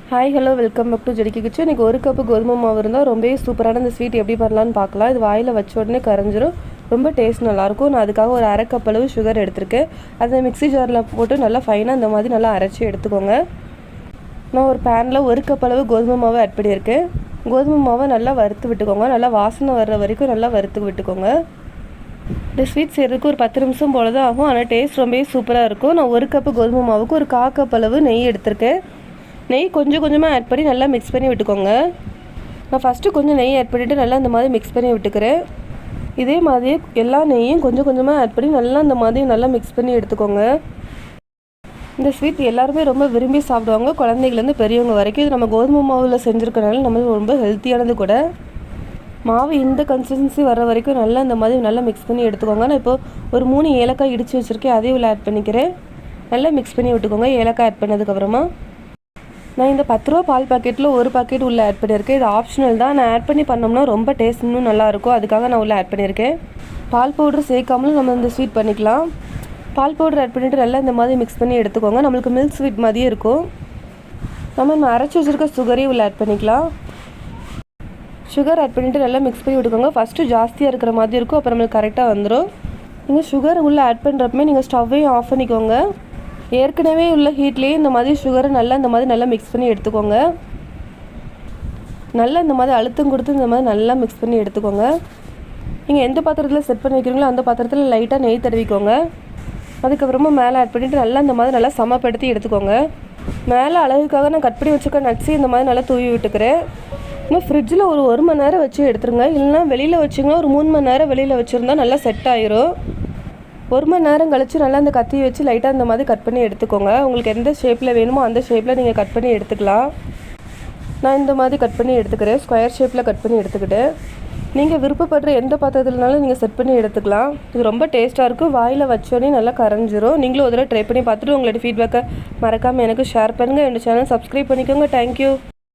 Hi hello welcome back to ஜெடிக்கி kitchen. இன்றைக்கி ஒரு கப்பு கோதுமை மாவு இருந்தால் ரொம்பவே சூப்பரான இந்த ஸ்வீட் எப்படி பண்ணலான்னு பார்க்கலாம். இது வாயில் வச்ச உடனே கரைஞ்சிரும், ரொம்ப டேஸ்ட் நல்லாயிருக்கும். நான் அதுக்காக ஒரு அரை கப் அளவு சுகர் எடுத்திருக்கேன். அதை மிக்ஸி ஜாரில் போட்டு நல்லா ஃபைனாக இந்த மாதிரி நல்லா அரைச்சி எடுத்துக்கோங்க. நான் ஒரு பேனில் ஒரு கப் அளவு கோதுமை மாவை ஆட் பண்ணியிருக்கேன். கோதுமை மாவை நல்லா வறுத்து விட்டுக்கோங்க. நல்லா வாசனை வர்ற வரைக்கும் நல்லா வறுத்து விட்டுக்கோங்க. இந்த ஸ்வீட் செய்கிறதுக்கு ஒரு 10 நிமிஷம் போல தான் ஆகும், ஆனால் டேஸ்ட் ரொம்பவே சூப்பராக இருக்கும். நான் ஒரு கப்பு கோதுமை மாவுக்கு ஒரு 1/4 கப் அளவு நெய் எடுத்திருக்கேன். நெய் கொஞ்சம் கொஞ்சமாக ஆட் பண்ணி நல்லா மிக்ஸ் பண்ணி விட்டுக்கோங்க. நான் ஃபஸ்ட்டு கொஞ்சம் நெய் ஆட் பண்ணிவிட்டு நல்லா இந்த மாதிரி மிக்ஸ் பண்ணி விட்டுக்கிறேன். இதே மாதிரி எல்லா நெய்யும் கொஞ்சம் கொஞ்சமாக ஆட் பண்ணி நல்லா இந்த மாதிரி நல்லா மிக்ஸ் பண்ணி எடுத்துக்கோங்க. இந்த ஸ்வீட் எல்லாருமே ரொம்ப விரும்பி சாப்பிடுவாங்க, குழந்தைங்கலேருந்து பெரியவங்க வரைக்கும். இது நம்ம கோதுமை மாவில் செஞ்சுருக்கனால நம்மளுக்கு ரொம்ப ஹெல்த்தியானது கூட. மாவு இந்த கன்சிஸ்டன்சி வர வரைக்கும் நல்லா இந்த மாதிரி நல்லா மிக்ஸ் பண்ணி எடுத்துக்கோங்க. நான் இப்போ ஒரு 3 ஏலக்காய் இடித்து வச்சுருக்கேன், அதையும் உள்ள ஆட் பண்ணிக்கிறேன். நல்லா மிக்ஸ் பண்ணி விட்டுக்கோங்க. ஏலக்காய் ஆட் பண்ணதுக்கப்புறமா நான் இந்த 10 ரூபா பால் பாக்கெட்டில் ஒரு பாக்கெட் உள்ளே ஆட் பண்ணியிருக்கேன். இது ஆப்ஷனல் தான். நான் ஆட் பண்ணி பண்ணோம்னா ரொம்ப டேஸ்ட் இன்னும் நல்லாயிருக்கும், அதுக்காக நான் உள்ளே ஆட் பண்ணியிருக்கேன். பால் பவுட்ரு சேர்க்காமலும் நம்ம இந்த ஸ்வீட் பண்ணிக்கலாம். பால் பவுடர் ஆட் பண்ணிவிட்டு நல்லா இந்த மாதிரி மிக்ஸ் பண்ணி எடுத்துக்கோங்க. நம்மளுக்கு மில்க் ஸ்வீட் மாதிரியே இருக்கும். நம்ம அரைச்சி வச்சுருக்க சுகரையும் உள்ளே ஆட் பண்ணிக்கலாம். சுகர் ஆட் பண்ணிவிட்டு நல்லா மிக்ஸ் பண்ணி விட்டுக்கோங்க. ஃபஸ்ட்டு ஜாஸ்தியாக இருக்கிற மாதிரி இருக்கும், அப்புறம் நம்மளுக்கு கரெக்டாக வந்துடும். நீங்கள் சுகர் உள்ளே ஆட் பண்ணுறப்பமே நீங்கள் ஸ்டவ்வையும் ஆஃப் பண்ணிக்கோங்க. ஏற்கனவே உள்ள ஹீட்லேயே இந்த மாதிரி சுகரை நல்லா மிக்ஸ் பண்ணி எடுத்துக்கோங்க. நல்லா இந்த மாதிரி அழுத்தம் கொடுத்து இந்த மாதிரி நல்லா மிக்ஸ் பண்ணி எடுத்துக்கோங்க. நீங்கள் எந்த பாத்திரத்தில் செட் பண்ணி வைக்கிறீங்களோ அந்த பாத்திரத்தில் லைட்டாக நெய் தடவிக்கோங்க. அதுக்கப்புறமா மேலே ஆட் பண்ணிவிட்டு நல்லா இந்த மாதிரி நல்லா சமப்படுத்தி எடுத்துக்கோங்க. மேலே அழகுக்காக நான் கட் பண்ணி வச்சுக்க நட்ஸு இந்த மாதிரி நல்லா தூவி விட்டுக்கிறேன். இன்னும் ஃப்ரிட்ஜில் ஒரு 1 மணி நேரம் வச்சு எடுத்துருங்க. இல்லைனா வெளியில் வச்சிங்கன்னா ஒரு 3 மணி நேரம் வெளியில் வச்சுருந்தா நல்லா செட் ஆயிரும். 1 மணி நேரம் கழித்து நல்லா அந்த கத்தியை வச்சு லைட்டாக இந்த மாதிரி கட் பண்ணி எடுத்துக்கோங்க. உங்களுக்கு எந்த ஷேப்பில் வேணுமோ அந்த ஷேப்பில் நீங்கள் கட் பண்ணி எடுத்துக்கலாம். நான் இந்த மாதிரி கட் பண்ணி எடுத்துக்கிறேன், ஸ்கொயர் ஷேப்பில் கட் பண்ணி எடுத்துக்கிட்டு. நீங்கள் விருப்பப்படுற எந்த பாத்திரத்துலனாலும் நீங்கள் செட் பண்ணி எடுத்துக்கலாம். இது ரொம்ப டேஸ்ட்டாக இருக்கும், வாயில் வச்சோடனே நல்லா கரைஞ்சிரும். நீங்களும் ஒரு தடவை ட்ரை பண்ணி பார்த்துட்டு உங்களோட ஃபீட்பேக்கை மறக்காமல் எனக்கு ஷேர் பண்ணுங்கள். என்னோட சேனல் சப்ஸ்கிரைப் பண்ணிக்கோங்க. தேங்க்யூ.